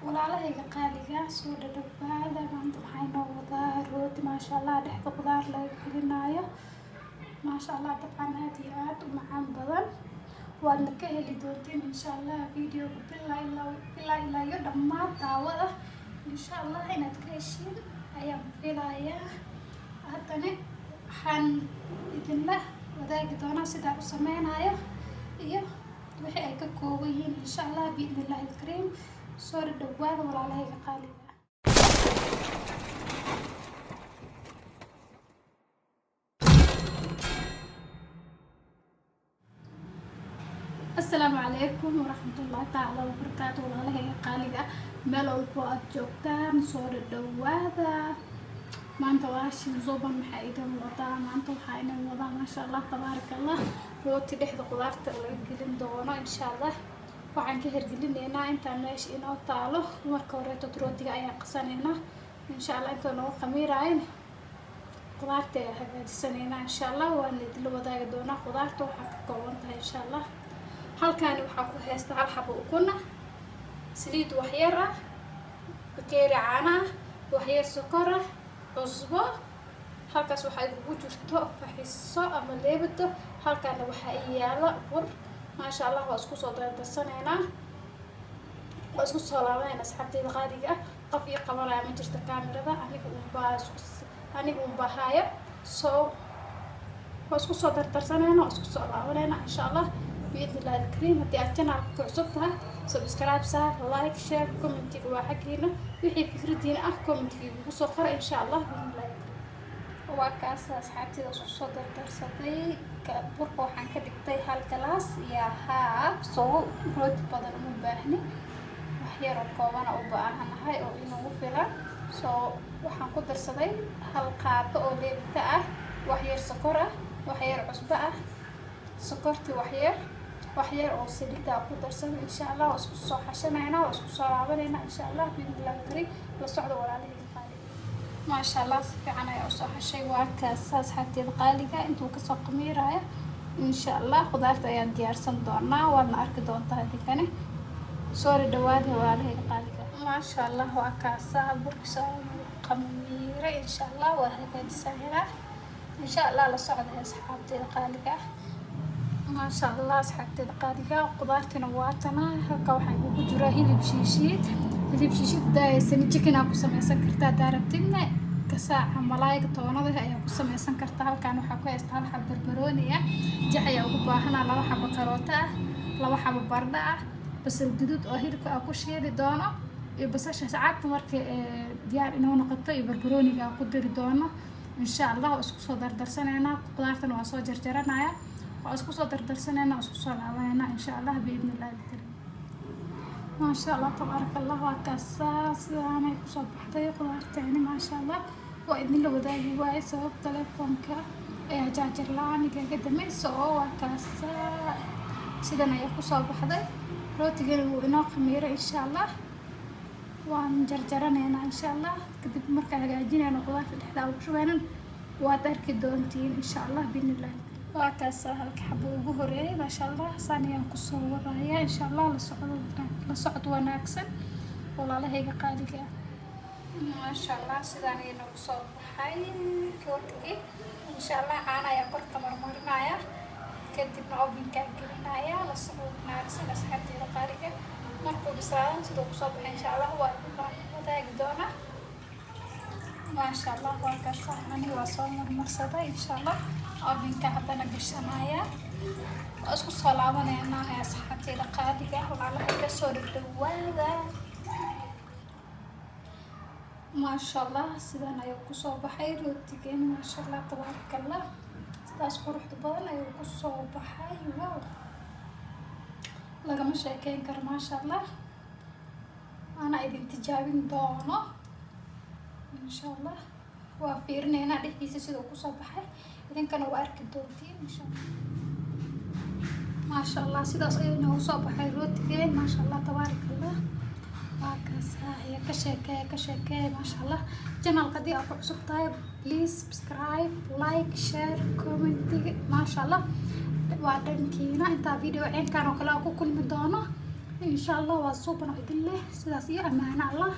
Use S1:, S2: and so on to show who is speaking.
S1: walaalahayga qaaliga soo dhadhawaada maanta waxay noo wadaa rooti maasha allah dhexda qudaar laga gelinayo maasha allah dabcan aad iyo aad u macaan badan waadna ka heli doontiin insha allah videoga bilaa iyo dhammaan daawada insha allah inaad ka heshiin ayaan filayaa haddana waxaan idinla wadaagi doonaa sidaan u sameynayo iyo wixii ay ka kooban yihiin insha allah biidnillahi alkariim soo dhawaada walaalahayga qaaliga السلام عليكم ورحمة الله تعالى وبركاته والله قالقة ملو البوات جوكتان صور الدوادة ما انت واشي زوبا محايدا وضع ما انت وحاينا وضع ما شاء الله تبارك الله روتي لحظة قدارت قلن دونا ان شاء الله وعن كهر قلن لنا انت ماشي انا وطالو ومركا وريتو تروتي ايا قصانينا ان شاء الله انتو نو خمير عين قدارت هجادسانينا ان شاء الله وانا دلو وضع دونا قدارت وحاكا كوانتها ان شاء الله halkaani waxaa ku haysta hal xabo ukuna saliid waxyar ah bakeeri caana ah waxyar sokor ah cusbo halkaas waxaa ugu jirto faxiso ama leebado halkaana waxaa yaalo bur maasha allah waa isku soo dardarsanaynaa waa isku soo laabanayna asxaabteyda qaaliga ah qof iyo qabanaya ma jirta kaamirada aniga unbaa haayo soo waa isku soo dardarsanayna waa isku soo laabanayna insha allah بإذن الله الكريم هدي أتنا كعصبتها سبسكرايب صار لايك شير كومنتي وحكينا وحي فكرتين كومنتي وصخرة إن شاء الله بإذن الله وكاس أصحابتي صدر درستي كبرق وحن كدقتي هالكلاس يا هاف سو رود بدل مباهني وحير القوانة وباهنا هاي أو إنه وفلا سو وحن قدر صدي هالقاب أو ليبتأ وحير سكرة وحير عصبة سكرتي وحير أو سليدة أو درسنا إن شاء الله واسكو صو حشنانا واسكو صو عبرنا إن شاء الله بإذن الله الكريم لصعد ولا عليه القالي ما شاء الله سبحانه يا صح الشيء وكاساس حتى القالقة أنتو كسو قميرة إن شاء الله خضارت أيام ديار صندوقنا وانا أركض وانت هذه كانت صور الدواد ولا عليه القالقة ما شاء الله وكاسا بركسا قميرة إن شاء الله وهكذا سهلة إن شاء الله لصعد يا أصحابتي القالقة ما شاء الله أصحابتي القالقة قدرتنا واتنا هكا waxaan ugu jira hilib shiishiid daay sanjikin aan ku sameeysan kartaa daarabtina ka saaca malaayga toonada ayaa ku sameeysan kartaa halkaan waxa ku haystaa hal xab barbarooni ah jax ayaa ugu baahanaa laba xabo karoota ah laba xabo baradho ah basal guduud oo hilibka aan ku shiili doono iyo basasha saacad markii diyaar inoo noqoto iyo barbarooniga aan ku diri doono insha Allah isku soo dardarsanayna qudaartana waa soo jarjaranayaa واسكو صدر درسنا واسكو صلاة إن شاء الله بإذن الله الكريم ما شاء الله تبارك الله وكاساس أنا صبح طريق وارتعني ما شاء الله وإذن الله وداعي واي سبب تلفونك جاجر لاني قدمي سو وكاسا سيدنا يكو صبح ضي روتي قالوا إنو خميرة إن شاء الله وانجرجرنا هنا إن شاء الله كدب مركز قاعدين أنا قوات الحدا وشوينا واترك دونتين إن شاء الله بإذن الله وكاسا هلك حبو ugu horeeyay ما شاء الله saaniyaan ku soo wadaya إن شاء الله la socod wanaagsan walaalahayga qaaliga ما شاء الله sidaan aynu soo baxay rooti إن شاء الله caana ayaa korka marmarinaya kadibna ovenka gelinaya la socod wanaagsan asxaabteyda qaaliga markuu bislaado sidoo ku soo baxay إن شاء الله waa wadaagi doona ما شاء الله وكاسا ani waa soo marmarsaday إن شاء الله ovenka haddana gashanaya waa isku soo laabanayna asxaabteyda qaaliga walaalahayga soo dhawaada ما شاء الله sidaan ayuu ku soo baxay rootigeena ما شاء الله تبارك الله sidaas quruxda badan ayuu ku soo baxay wow lagama sheekeyn karo ما شاء الله ana idin tijaabin doono إن شاء الله waa fiirinaynaa dhexdiisa sidoo ku soo baxay idinkana waa arki doontiin insha Allah ما شاء الله sidaas ayuu noo soo baxay rootigeen ما شاء الله تبارك الله وكاسا هي كشكاية ما شاء الله channel قدي أكو عصب طيب please subscribe like share comment ما شاء الله وعدنكينا انت فيديو عين كانوا كلا أكو كل مدانة إن شاء الله وصوبنا إذن له سلاسية أمان الله